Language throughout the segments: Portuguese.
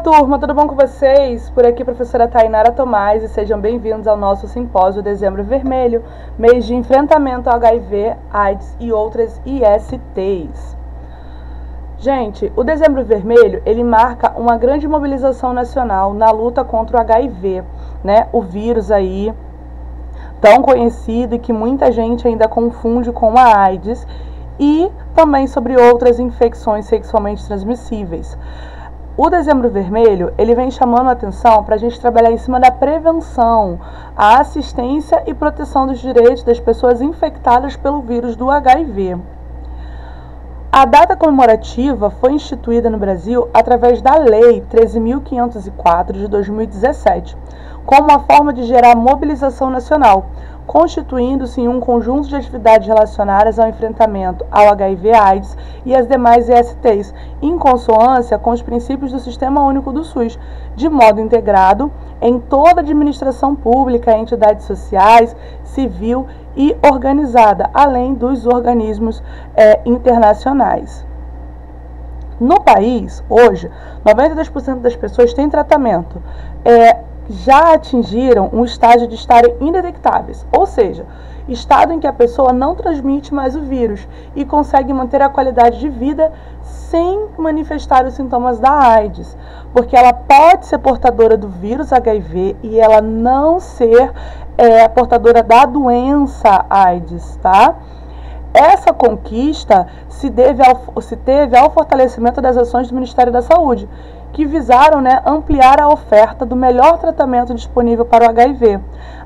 turma, tudo bom com vocês? Por aqui, professora Tainara Tomás, e sejam bem-vindos ao nosso simpósio Dezembro Vermelho, mês de enfrentamento ao HIV, AIDS e outras ISTs. Gente, o Dezembro Vermelho, ele marca uma grande mobilização nacional na luta contra o HIV, né? O vírus aí, tão conhecido e que muita gente ainda confunde com a AIDS, e também sobre outras infecções sexualmente transmissíveis. O Dezembro Vermelho, ele vem chamando a atenção para a gente trabalhar em cima da prevenção, a assistência e proteção dos direitos das pessoas infectadas pelo vírus do HIV. A data comemorativa foi instituída no Brasil através da Lei 13.504 de 2017, como uma forma de gerar mobilização nacional, constituindo-se em um conjunto de atividades relacionadas ao enfrentamento ao HIV/AIDS e às demais ISTs, em consonância com os princípios do Sistema Único do SUS, de modo integrado em toda a administração pública, entidades sociais, civil e organizada, além dos organismos internacionais. No país, hoje, 92% das pessoas têm tratamento. Já atingiram um estágio de estarem indetectáveis, ou seja, estado em que a pessoa não transmite mais o vírus e consegue manter a qualidade de vida sem manifestar os sintomas da AIDS, porque ela pode ser portadora do vírus HIV e ela não ser portadora da doença AIDS, tá? Essa conquista se teve ao fortalecimento das ações do Ministério da Saúde, que visaram ampliar a oferta do melhor tratamento disponível para o HIV,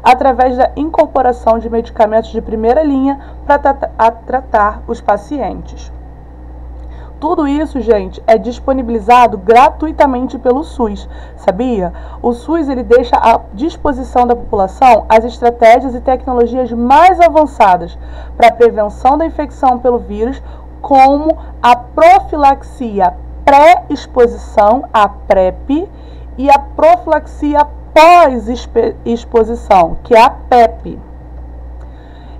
através da incorporação de medicamentos de primeira linha para tratar os pacientes. Tudo isso, gente, é disponibilizado gratuitamente pelo SUS, sabia? O SUS ele deixa à disposição da população as estratégias e tecnologias mais avançadas para a prevenção da infecção pelo vírus, como a profilaxia pré-exposição, a PrEP, e a profilaxia pós-exposição, que é a PEP.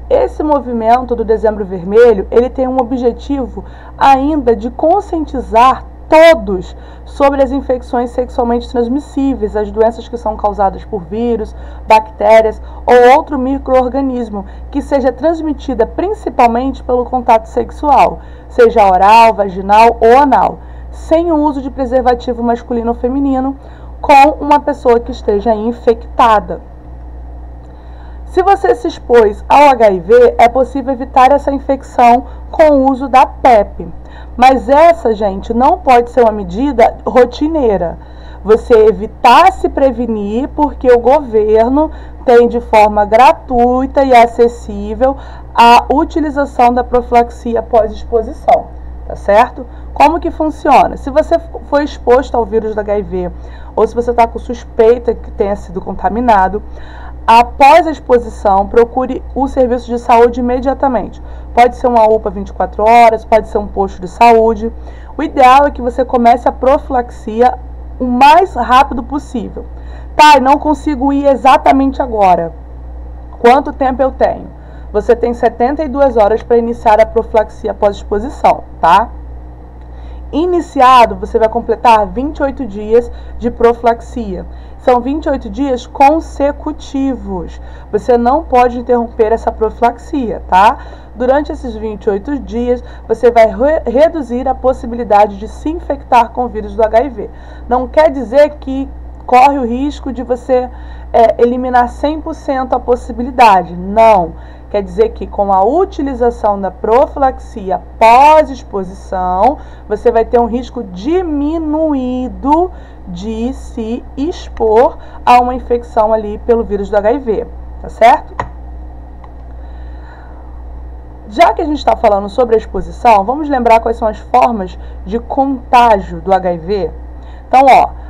Esse movimento do Dezembro Vermelho, ele tem um objetivo ainda de conscientizar todos sobre as infecções sexualmente transmissíveis, as doenças que são causadas por vírus, bactérias ou outro micro-organismo que seja transmitida principalmente pelo contato sexual, seja oral, vaginal ou anal, sem o uso de preservativo masculino ou feminino, com uma pessoa que esteja infectada. Se você se expôs ao HIV, é possível evitar essa infecção com o uso da PrEP. Mas essa, gente, não pode ser uma medida rotineira. Você evitar se prevenir porque o governo tem de forma gratuita e acessível a utilização da profilaxia pós-exposição, tá certo? Como que funciona? Se você foi exposto ao vírus do HIV ou se você está com suspeita que tenha sido contaminado, após a exposição, procure o serviço de saúde imediatamente. Pode ser uma UPA 24 horas, pode ser um posto de saúde. O ideal é que você comece a profilaxia o mais rápido possível. Tá, não consigo ir exatamente agora. Quanto tempo eu tenho? Você tem 72 horas para iniciar a profilaxia pós-exposição, tá? Iniciado, você vai completar 28 dias de profilaxia. São 28 dias consecutivos. Você não pode interromper essa profilaxia, tá? Durante esses 28 dias, você vai reduzir a possibilidade de se infectar com o vírus do HIV. Não quer dizer que corre o risco de você eliminar 100% a possibilidade. Não. Quer dizer que com a utilização da profilaxia pós-exposição, você vai ter um risco diminuído de se expor a uma infecção ali pelo vírus do HIV, tá certo? Já que a gente está falando sobre a exposição, vamos lembrar quais são as formas de contágio do HIV? Então,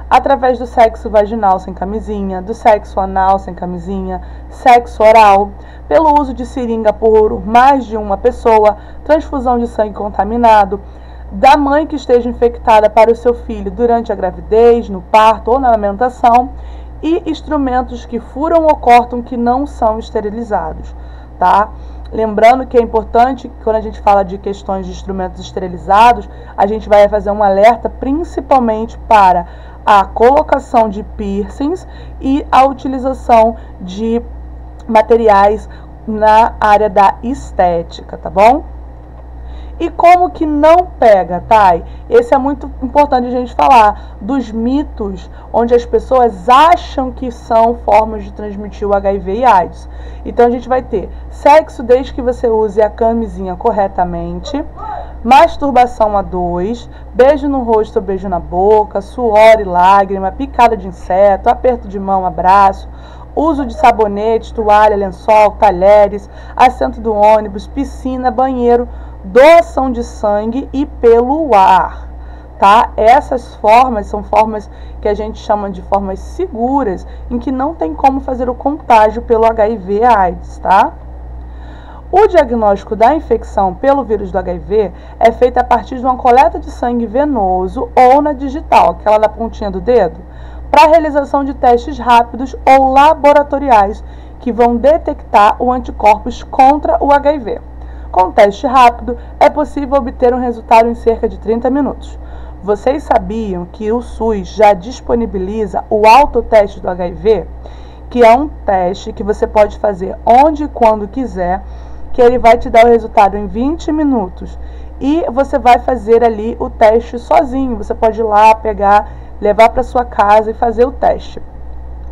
através do sexo vaginal sem camisinha, do sexo anal sem camisinha, sexo oral, pelo uso de seringa por mais de uma pessoa, transfusão de sangue contaminado, da mãe que esteja infectada para o seu filho durante a gravidez, no parto ou na amamentação, e instrumentos que furam ou cortam que não são esterilizados, tá? Lembrando que é importante, quando a gente fala de questões de instrumentos esterilizados, a gente vai fazer um alerta principalmente para a colocação de piercings e a utilização de materiais na área da estética, tá bom? E como que não pega, Thay? Esse é muito importante a gente falar dos mitos onde as pessoas acham que são formas de transmitir o HIV e AIDS. Então a gente vai ter sexo desde que você use a camisinha corretamente, masturbação a dois, beijo no rosto ou beijo na boca, suor e lágrima, picada de inseto, aperto de mão, abraço, uso de sabonete, toalha, lençol, talheres, assento do ônibus, piscina, banheiro, doação de sangue e pelo ar, tá? Essas formas são formas que a gente chama de formas seguras, em que não tem como fazer o contágio pelo HIV AIDS, tá? O diagnóstico da infecção pelo vírus do HIV é feito a partir de uma coleta de sangue venoso ou na digital, aquela da pontinha do dedo, para a realização de testes rápidos ou laboratoriais que vão detectar o anticorpos contra o HIV. Com teste rápido, é possível obter um resultado em cerca de 30 minutos. Vocês sabiam que o SUS já disponibiliza o autoteste do HIV, que é um teste que você pode fazer onde e quando quiser, que ele vai te dar o resultado em 20 minutos. E você vai fazer ali o teste sozinho. Você pode ir lá, pegar, levar para sua casa e fazer o teste.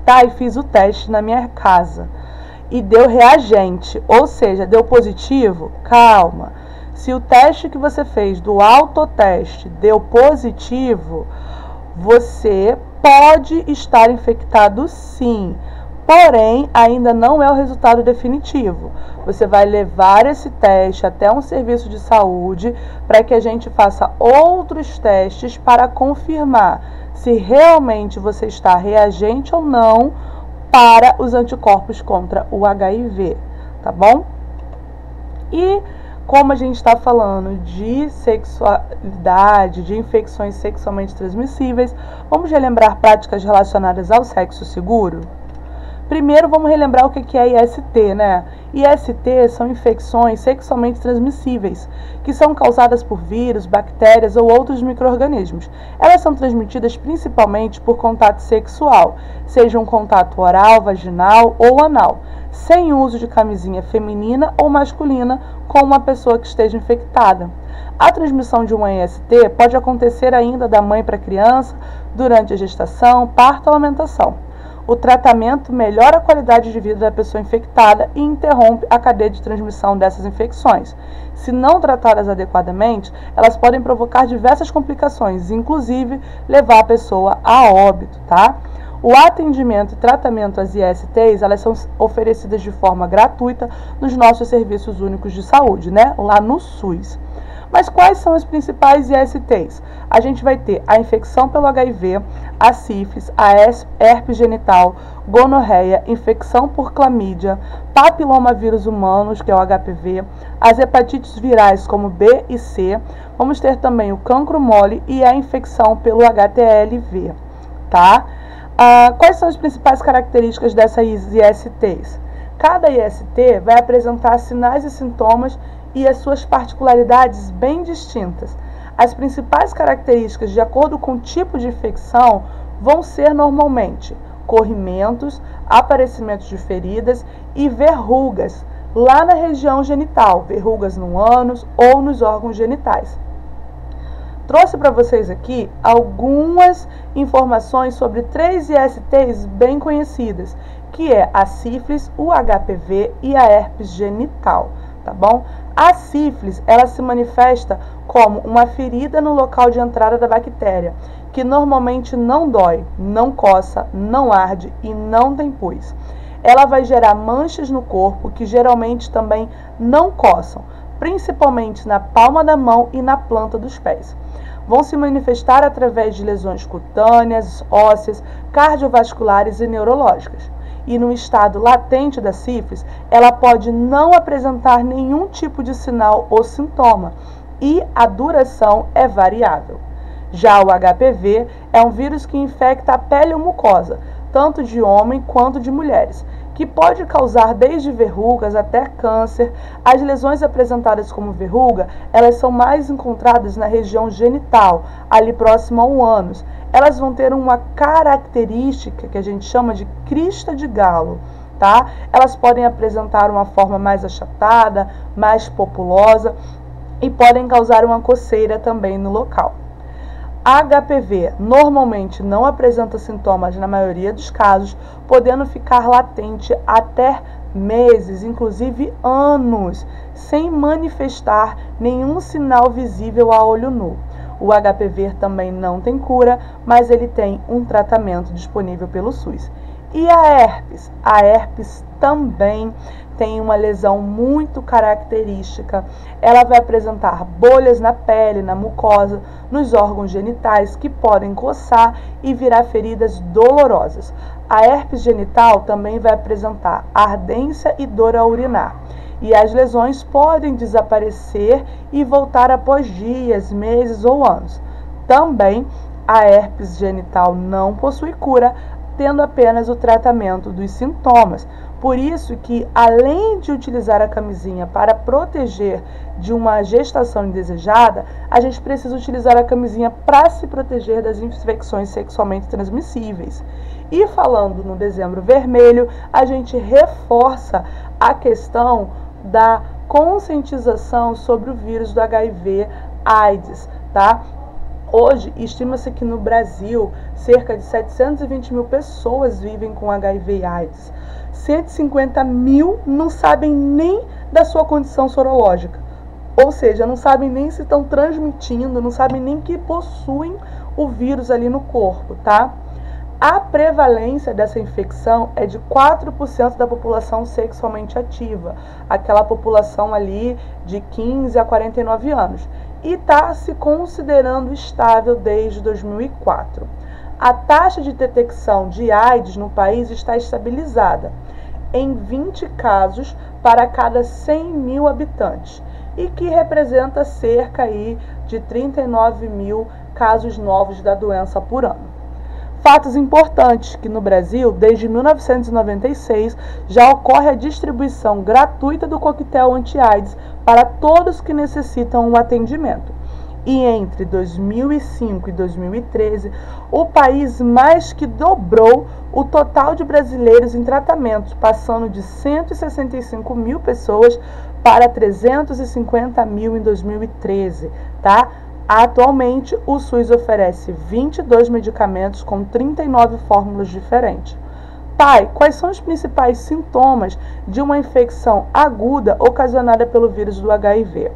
Tá, e fiz o teste na minha casa. E deu reagente, ou seja, deu positivo? Calma. Se o teste que você fez do autoteste deu positivo, você pode estar infectado sim. Porém, ainda não é o resultado definitivo. Você vai levar esse teste até um serviço de saúde para que a gente faça outros testes para confirmar se realmente você está reagente ou não para os anticorpos contra o HIV, tá bom? E como a gente está falando de sexualidade, de infecções sexualmente transmissíveis, vamos relembrar práticas relacionadas ao sexo seguro? Primeiro, vamos relembrar o que é IST, né? IST são infecções sexualmente transmissíveis, que são causadas por vírus, bactérias ou outros micro-organismos. Elas são transmitidas principalmente por contato sexual, seja um contato oral, vaginal ou anal, sem uso de camisinha feminina ou masculina com uma pessoa que esteja infectada. A transmissão de uma IST pode acontecer ainda da mãe para a criança, durante a gestação, parto ou amamentação. O tratamento melhora a qualidade de vida da pessoa infectada e interrompe a cadeia de transmissão dessas infecções. Se não tratadas adequadamente, elas podem provocar diversas complicações, inclusive levar a pessoa a óbito, tá? O atendimento e tratamento às ISTs, elas são oferecidas de forma gratuita nos nossos serviços únicos de saúde, né? Lá no SUS. Mas quais são as principais ISTs? A gente vai ter a infecção pelo HIV, a sífilis, a herpes genital, gonorreia, infecção por clamídia, papilomavírus humanos, que é o HPV, as hepatites virais como B e C, vamos ter também o cancro mole e a infecção pelo HTLV, tá? Quais são as principais características dessas ISTs? Cada IST vai apresentar sinais e sintomas e as suas particularidades bem distintas. As principais características, de acordo com o tipo de infecção, vão ser normalmente corrimentos, aparecimentos de feridas e verrugas lá na região genital, verrugas no ânus ou nos órgãos genitais. Trouxe para vocês aqui algumas informações sobre 3 ISTs bem conhecidas, que é a sífilis, o HPV e a herpes genital, tá bom? A sífilis, ela se manifesta como uma ferida no local de entrada da bactéria, que normalmente não dói, não coça, não arde e não tem pus. Ela vai gerar manchas no corpo que geralmente também não coçam, principalmente na palma da mão e na planta dos pés. Vão se manifestar através de lesões cutâneas, ósseas, cardiovasculares e neurológicas. E no estado latente da sífilis, ela pode não apresentar nenhum tipo de sinal ou sintoma, e a duração é variável. Já o HPV é um vírus que infecta a pele ou mucosa, tanto de homem quanto de mulheres, que pode causar desde verrugas até câncer. As lesões apresentadas como verruga, elas são mais encontradas na região genital, ali próximo ao ânus. elas vão ter uma característica que a gente chama de crista de galo, tá? Elas podem apresentar uma forma mais achatada, mais populosa e podem causar uma coceira também no local. A HPV normalmente não apresenta sintomas na maioria dos casos, podendo ficar latente até meses, inclusive anos, sem manifestar nenhum sinal visível a olho nu. O HPV também não tem cura, mas ele tem um tratamento disponível pelo SUS. E a herpes? A herpes também tem uma lesão muito característica. Ela vai apresentar bolhas na pele, na mucosa, nos órgãos genitais que podem coçar e virar feridas dolorosas. A herpes genital também vai apresentar ardência e dor ao urinar. E as lesões podem desaparecer e voltar após dias, meses ou anos. Também a herpes genital não possui cura, tendo apenas o tratamento dos sintomas. Por isso que, além de utilizar a camisinha para proteger de uma gestação indesejada, a gente precisa utilizar a camisinha para se proteger das infecções sexualmente transmissíveis. E falando no Dezembro Vermelho, a gente reforça a questão da conscientização sobre o vírus do HIV/AIDS, tá? Hoje, estima-se que no Brasil, cerca de 720 mil pessoas vivem com HIV e AIDS. 150 mil não sabem nem da sua condição sorológica. Ou seja, não sabem nem se estão transmitindo, não sabem nem que possuem o vírus ali no corpo, tá? A prevalência dessa infecção é de 4% da população sexualmente ativa, aquela população ali de 15 a 49 anos. E está se considerando estável desde 2004. A taxa de detecção de AIDS no país está estabilizada em 20 casos para cada 100 mil habitantes e que representa cerca aí de 39 mil casos novos da doença por ano. Fatos importantes que no Brasil, desde 1996, já ocorre a distribuição gratuita do coquetel anti-AIDS para todos que necessitam um atendimento. E entre 2005 e 2013, o país mais que dobrou o total de brasileiros em tratamento, passando de 165 mil pessoas para 350 mil em 2013, tá? Atualmente, o SUS oferece 22 medicamentos com 39 fórmulas diferentes. Pai, quais são os principais sintomas de uma infecção aguda ocasionada pelo vírus do HIV?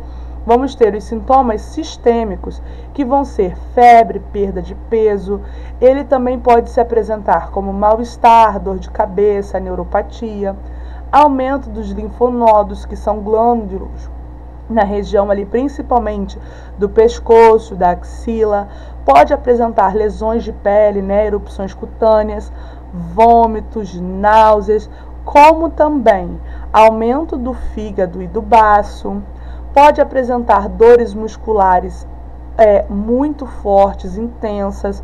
Vamos ter os sintomas sistêmicos, que vão ser febre, perda de peso. Ele também pode se apresentar como mal-estar, dor de cabeça, neuropatia, aumento dos linfonodos, que são glândulos na região ali, principalmente do pescoço, da axila. Pode apresentar lesões de pele, né, erupções cutâneas, vômitos, náuseas, como também aumento do fígado e do baço. Pode apresentar dores musculares muito fortes, intensas,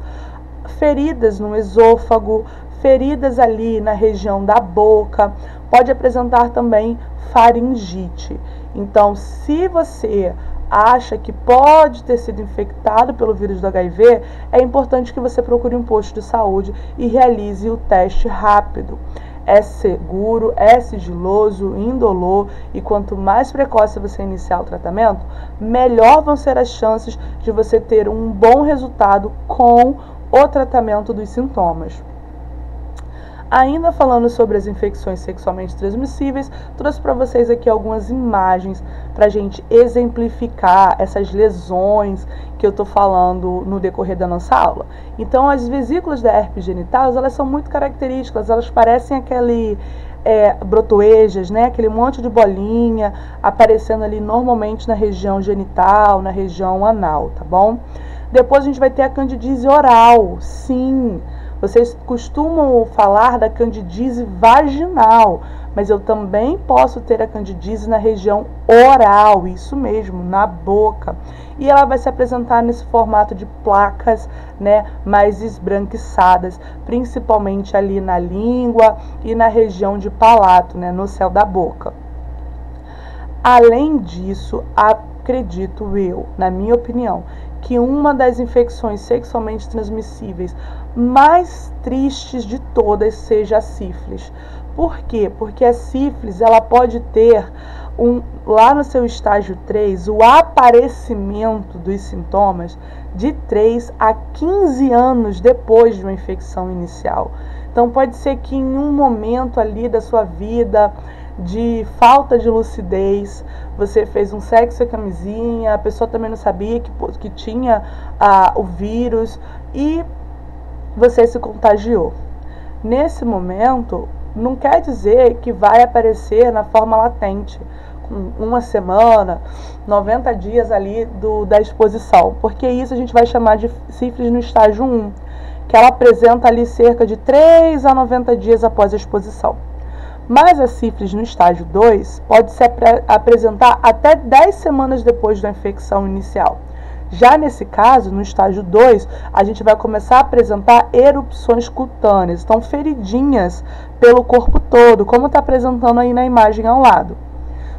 feridas no esôfago, feridas ali na região da boca. Pode apresentar também faringite. Então, se você acha que pode ter sido infectado pelo vírus do HIV, é importante que você procure um posto de saúde e realize o teste rápido. É seguro, é sigiloso, indolor, e quanto mais precoce você iniciar o tratamento, melhor vão ser as chances de você ter um bom resultado com o tratamento dos sintomas. Ainda falando sobre as infecções sexualmente transmissíveis, trouxe para vocês aqui algumas imagens para a gente exemplificar essas lesões que eu estou falando no decorrer da nossa aula. Então, as vesículas da herpes genital, elas são muito características, elas parecem aquele brotoejas, né? Aquele monte de bolinha aparecendo ali normalmente na região genital, na região anal, tá bom? Depois a gente vai ter a candidíase oral, sim. Vocês costumam falar da candidíase vaginal, mas eu também posso ter a candidíase na região oral, isso mesmo, na boca. E ela vai se apresentar nesse formato de placas, né, mais esbranquiçadas, principalmente ali na língua e na região de palato, né, no céu da boca. Além disso, acredito eu, na minha opinião, que uma das infecções sexualmente transmissíveis mais tristes de todas seja a sífilis. Por quê? Porque a sífilis, ela pode ter, lá no seu estágio 3, o aparecimento dos sintomas de 3 a 15 anos depois de uma infecção inicial. Então, pode ser que em um momento ali da sua vida de falta de lucidez, você fez um sexo a camisinha, a pessoa também não sabia que tinha o vírus e você se contagiou. Nesse momento, não quer dizer que vai aparecer na forma latente, com uma semana, 90 dias ali da exposição, porque isso a gente vai chamar de sífilis no estágio 1, que ela apresenta ali cerca de 3 a 90 dias após a exposição. Mas a sífilis no estágio 2 pode se apresentar até 10 semanas depois da infecção inicial. Já nesse caso, no estágio 2, a gente vai começar a apresentar erupções cutâneas, então feridinhas pelo corpo todo, como está apresentando aí na imagem ao lado.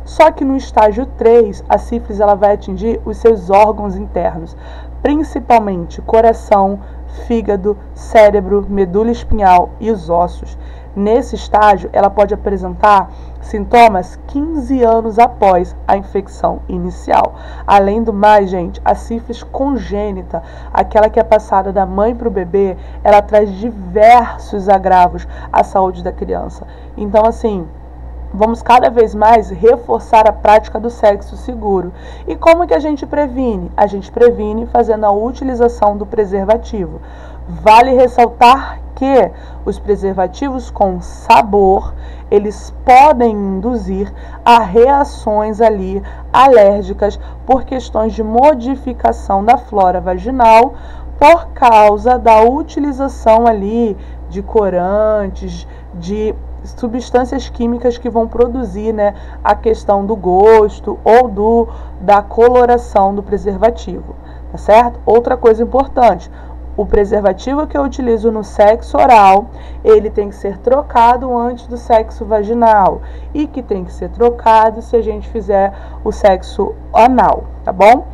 Só que no estágio 3, a sífilis ela vai atingir os seus órgãos internos, principalmente coração, fígado, cérebro, medula espinhal e os ossos. Nesse estágio, ela pode apresentar sintomas 15 anos após a infecção inicial. Além do mais, gente, a sífilis congênita, aquela que é passada da mãe para o bebê, ela traz diversos agravos à saúde da criança. Então, assim, vamos cada vez mais reforçar a prática do sexo seguro. E como que a gente previne? A gente previne fazendo a utilização do preservativo. Vale ressaltar que os preservativos com sabor, eles podem induzir a reações ali alérgicas por questões de modificação da flora vaginal por causa da utilização ali de corantes, de substâncias químicas que vão produzir, né, a questão do gosto ou da coloração do preservativo, tá certo? Outra coisa importante, o preservativo que eu utilizo no sexo oral, ele tem que ser trocado antes do sexo vaginal e que tem que ser trocado se a gente fizer o sexo anal, tá bom?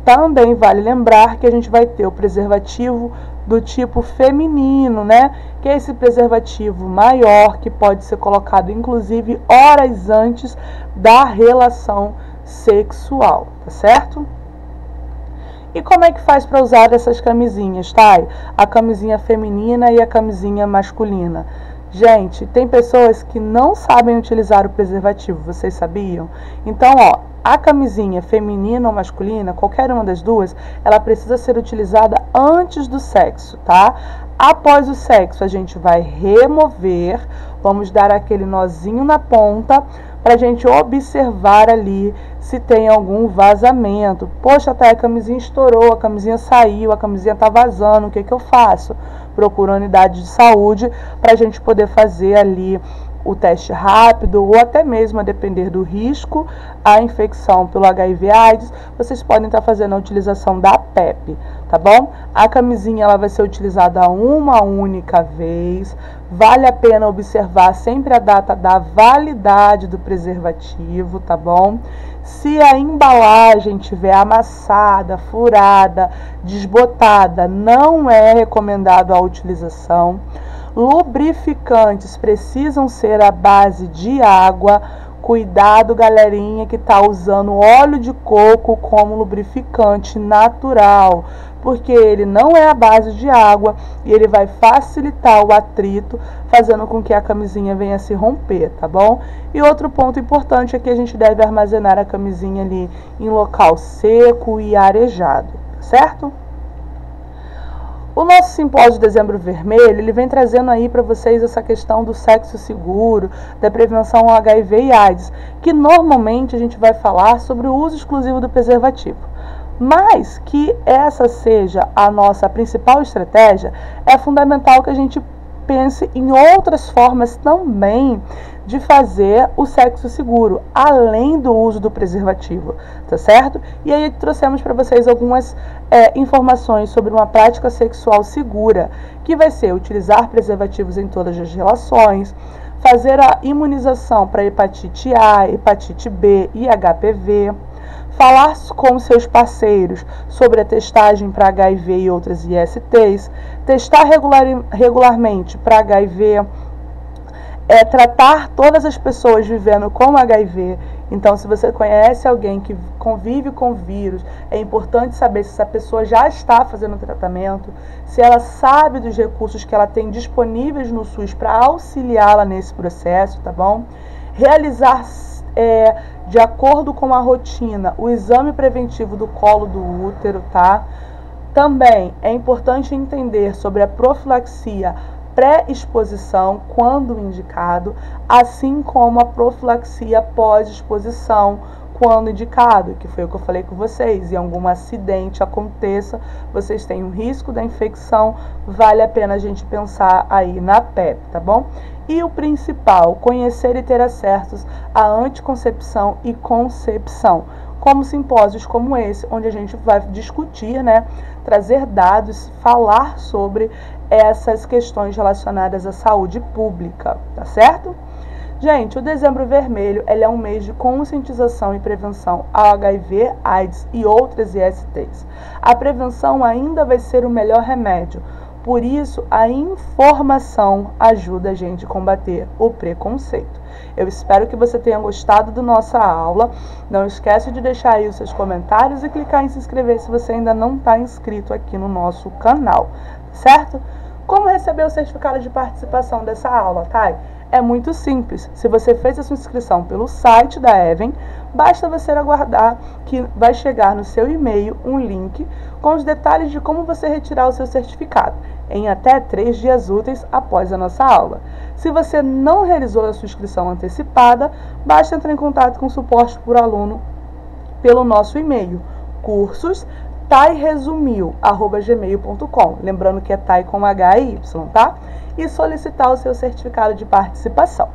Também vale lembrar que a gente vai ter o preservativo do tipo feminino, né? Que é esse preservativo maior que pode ser colocado inclusive horas antes da relação sexual, tá certo? E como é que faz para usar essas camisinhas, tá? A camisinha feminina e a camisinha masculina. Gente, tem pessoas que não sabem utilizar o preservativo, vocês sabiam? Então, ó, a camisinha feminina ou masculina, qualquer uma das duas, ela precisa ser utilizada antes do sexo, tá? Após o sexo, a gente vai remover, vamos dar aquele nozinho na ponta para a gente observar ali se tem algum vazamento. Poxa, até a camisinha estourou, a camisinha saiu, a camisinha está vazando, o que eu faço? Procuro a unidade de saúde para a gente poder fazer ali o teste rápido ou até mesmo, a depender do risco, a infecção pelo HIV/AIDS, vocês podem estar fazendo a utilização da PEP, tá bom? A camisinha ela vai ser utilizada uma única vez, vale a pena observar sempre a data da validade do preservativo, tá bom? Se a embalagem tiver amassada, furada, desbotada, não é recomendado a utilização. Lubrificantes precisam ser à base de água. Cuidado, galerinha, que está usando óleo de coco como lubrificante natural, porque ele não é à base de água e ele vai facilitar o atrito, fazendo com que a camisinha venha a se romper, tá bom? E outro ponto importante é que a gente deve armazenar a camisinha ali em local seco e arejado, certo? O nosso simpósio de Dezembro Vermelho, ele vem trazendo aí para vocês essa questão do sexo seguro, da prevenção ao HIV e AIDS, que normalmente a gente vai falar sobre o uso exclusivo do preservativo. Mas que essa seja a nossa principal estratégia, é fundamental que a gente pense em outras formas também de fazer o sexo seguro, além do uso do preservativo, tá certo? E aí trouxemos para vocês algumas informações sobre uma prática sexual segura, que vai ser utilizar preservativos em todas as relações, fazer a imunização para hepatite A, hepatite B e HPV, falar com seus parceiros sobre a testagem para HIV e outras ISTs, testar regularmente para HIV, tratar todas as pessoas vivendo com HIV. Então, se você conhece alguém que convive com o vírus, é importante saber se essa pessoa já está fazendo tratamento, se ela sabe dos recursos que ela tem disponíveis no SUS para auxiliá-la nesse processo, tá bom? Realizar, de acordo com a rotina, o exame preventivo do colo do útero, tá? Também é importante entender sobre a profilaxia pré-exposição, quando indicado, assim como a profilaxia pós-exposição, quando indicado, que foi o que eu falei com vocês. E algum acidente aconteça, vocês têm um risco da infecção, vale a pena a gente pensar aí na PEP, tá bom? E o principal, conhecer e ter acessos à anticoncepção e concepção, como simpósios como esse, onde a gente vai discutir, né, trazer dados, falar sobre essas questões relacionadas à saúde pública, tá certo? Gente, o Dezembro Vermelho ele é um mês de conscientização e prevenção ao HIV, AIDS e outras ISTs. A prevenção ainda vai ser o melhor remédio, por isso a informação ajuda a gente a combater o preconceito. Eu espero que você tenha gostado da nossa aula. Não esquece de deixar aí os seus comentários e clicar em se inscrever se você ainda não está inscrito aqui no nosso canal, certo? Como receber o certificado de participação dessa aula, Thay? É muito simples. Se você fez a sua inscrição pelo site da Even, basta você aguardar que vai chegar no seu e-mail um link com os detalhes de como você retirar o seu certificado, em até 3 dias úteis após a nossa aula. Se você não realizou a sua inscrição antecipada, basta entrar em contato com o suporte por aluno pelo nosso e-mail, cursos.tairesumil@gmail.com, lembrando que é Tai com H e Y, tá? E solicitar o seu certificado de participação.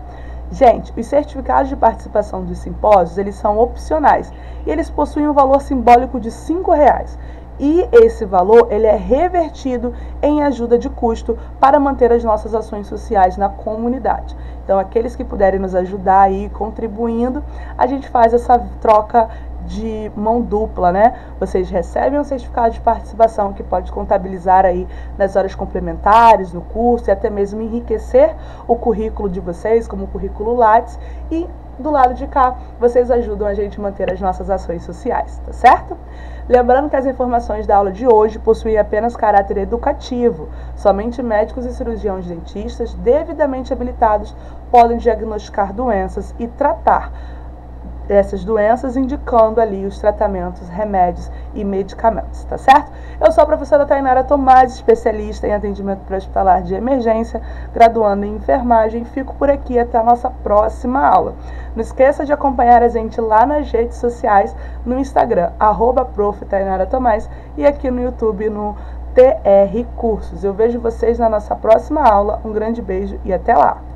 Gente, os certificados de participação dos simpósios, eles são opcionais e eles possuem um valor simbólico de R$5. E esse valor ele é revertido em ajuda de custo para manter as nossas ações sociais na comunidade. Então, aqueles que puderem nos ajudar aí contribuindo, a gente faz essa troca de mão dupla, né? Vocês recebem um certificado de participação que pode contabilizar aí nas horas complementares, no curso e até mesmo enriquecer o currículo de vocês, como o currículo Lattes, e do lado de cá, vocês ajudam a gente a manter as nossas ações sociais, tá certo? Lembrando que as informações da aula de hoje possuem apenas caráter educativo. Somente médicos e cirurgiões dentistas devidamente habilitados podem diagnosticar doenças e tratar dessas doenças, indicando ali os tratamentos, remédios e medicamentos, tá certo? Eu sou a professora Tainara Tomás, especialista em atendimento pré-hospitalar de emergência, graduando em enfermagem. Fico por aqui até a nossa próxima aula. Não esqueça de acompanhar a gente lá nas redes sociais, no Instagram, @prof. Tainara Tomás, e aqui no YouTube, no TR Cursos. Eu vejo vocês na nossa próxima aula. Um grande beijo e até lá!